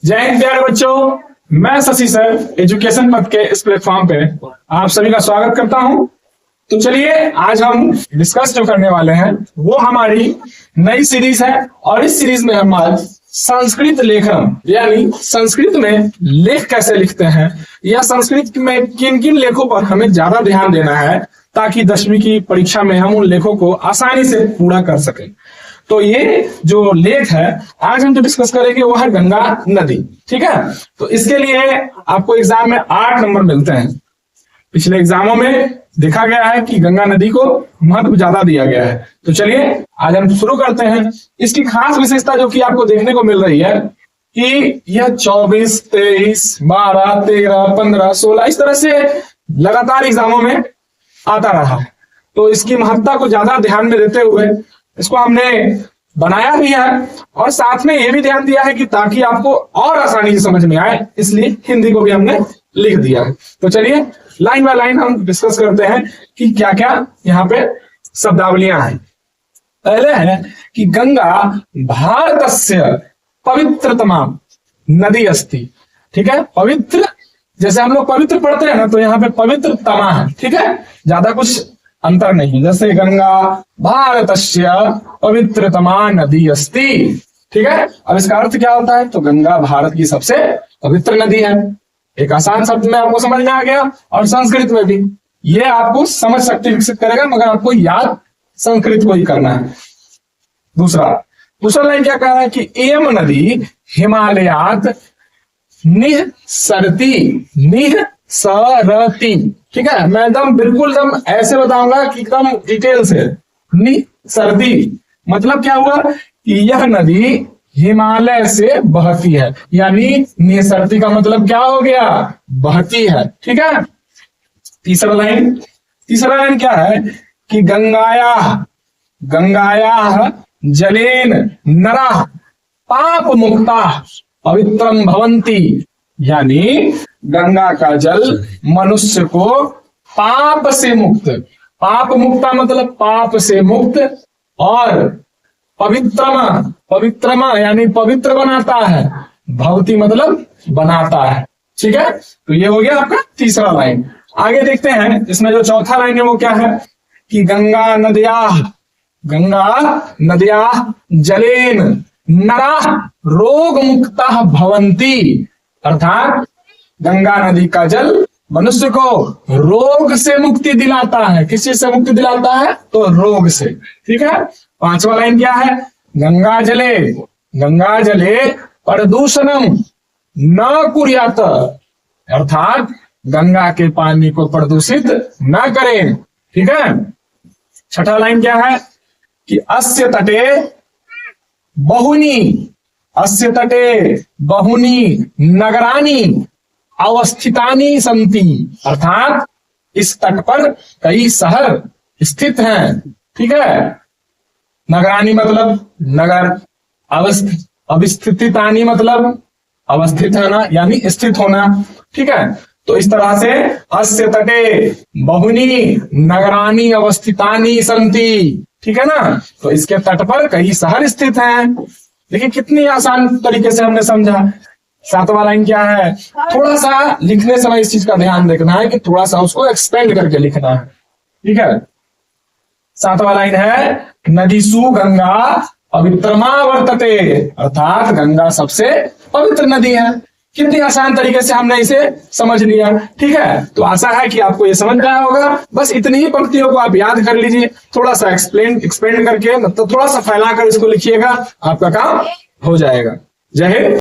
जय हिंद प्यारे बच्चों, मैं शशि सर एजुकेशन पथ के इस प्लेटफॉर्म पे आप सभी का स्वागत करता हूं। तो चलिए आज हम डिस्कस जो करने वाले हैं वो हमारी नई सीरीज है और इस सीरीज में हम आज संस्कृत लेखन यानी संस्कृत में लेख कैसे लिखते हैं या संस्कृत में किन किन लेखों पर हमें ज्यादा ध्यान देना है ताकि 10वीं की परीक्षा में हम उन लेखों को आसानी से पूरा कर सकें। तो ये जो लेख है आज हम जो डिस्कस करेंगे वो है गंगा नदी। ठीक है, तो इसके लिए आपको एग्जाम में 8 नंबर मिलते हैं। पिछले एग्जामों में देखा गया है कि गंगा नदी को महत्व ज्यादा दिया गया है। तो चलिए आज हम शुरू करते हैं। इसकी खास विशेषता जो कि आपको देखने को मिल रही है कि यह 24, 23, 12, 13, 15, 16 इस तरह से लगातार एग्जामों में आता रहा। तो इसकी महत्ता को ज्यादा ध्यान में देते हुए इसको हमने बनाया भी है और साथ में ये भी ध्यान दिया है कि ताकि आपको और आसानी से समझ में आए, इसलिए हिंदी को भी हमने लिख दिया है। तो चलिए लाइन बाय लाइन हम डिस्कस करते हैं कि क्या क्या यहाँ पे शब्दावलियां हैं। पहले है कि गंगा भारतस्य पवित्रतमा नदी अस्ति। ठीक है, पवित्र जैसे हम लोग पवित्र पढ़ते हैं ना, तो यहाँ पे पवित्रतमा है। ठीक है, ज्यादा कुछ अंतर नहीं। जैसे गंगा भारतस्य पवित्रतमा नदी अस्ति। ठीक है, अब इसका अर्थ क्या होता है? तो गंगा भारत की सबसे पवित्र नदी है। एक आसान शब्द में आपको समझ में आ गया और संस्कृत में भी ये आपको समझ शक्ति विकसित करेगा, मगर आपको याद संस्कृत को ही करना है। दूसरा लाइन क्या कह रहा है कि एम नदी हिमालयात निःसरति निःसरति। ठीक है, मैं बिल्कुल ऐसे बताऊंगा कि एकदम डिटेल से। निःसरति मतलब क्या हुआ कि यह नदी हिमालय से बहती है, यानी निःसरति का मतलब क्या हो गया? बहती है। ठीक है, तीसरा लाइन क्या है कि गंगाया जलेन नरा पाप मुक्ता पवित्रम भवंती, यानी गंगा का जल मनुष्य को पाप से मुक्त, पाप मुक्ता मतलब पाप से मुक्त, और पवित्रमा यानी पवित्र बनाता है, भवती मतलब बनाता है। ठीक है, तो ये हो गया आपका तीसरा लाइन। आगे देखते हैं इसमें जो चौथा लाइन है वो क्या है कि गंगा नदिया जलेन नरा रोग मुक्ता भवंती, अर्थात गंगा नदी का जल मनुष्य को रोग से मुक्ति दिलाता है। किस चीज से मुक्ति दिलाता है? तो रोग से। ठीक है, पांचवा लाइन क्या है? गंगा जले प्रदूषणम न कुर्यात, अर्थात गंगा के पानी को प्रदूषित न करें। ठीक है, छठा लाइन क्या है कि अस्य तटे बहुनी नगरानी अवस्थितानि संति, अर्थात इस तट पर कई शहर स्थित हैं। ठीक है, नगरानी मतलब नगर, अवस्थितानि मतलब अवस्थित होना यानी स्थित होना। ठीक है, तो इस तरह से अस्य तटे बहुनी नगरानी अवस्थितानि संति। ठीक है ना, तो इसके तट पर कई शहर स्थित हैं। देखिए कितनी आसान तरीके से हमने समझा। सातवां लाइन क्या है? थोड़ा सा लिखने समय इस चीज का ध्यान रखना है कि थोड़ा सा उसको एक्सपेंड करके लिखना है। ठीक है, सातवां लाइन है नदीसु गंगा पवित्रमा वर्तते, अर्थात गंगा सबसे पवित्र नदी है। कितनी आसान तरीके से हमने इसे समझ लिया। ठीक है, तो आशा है कि आपको ये समझ आया होगा। बस इतनी ही पंक्तियों को आप याद कर लीजिए, थोड़ा सा एक्सपेंड करके मतलब थोड़ा सा फैलाकर इसको लिखिएगा, आपका काम हो जाएगा। जय हिंद।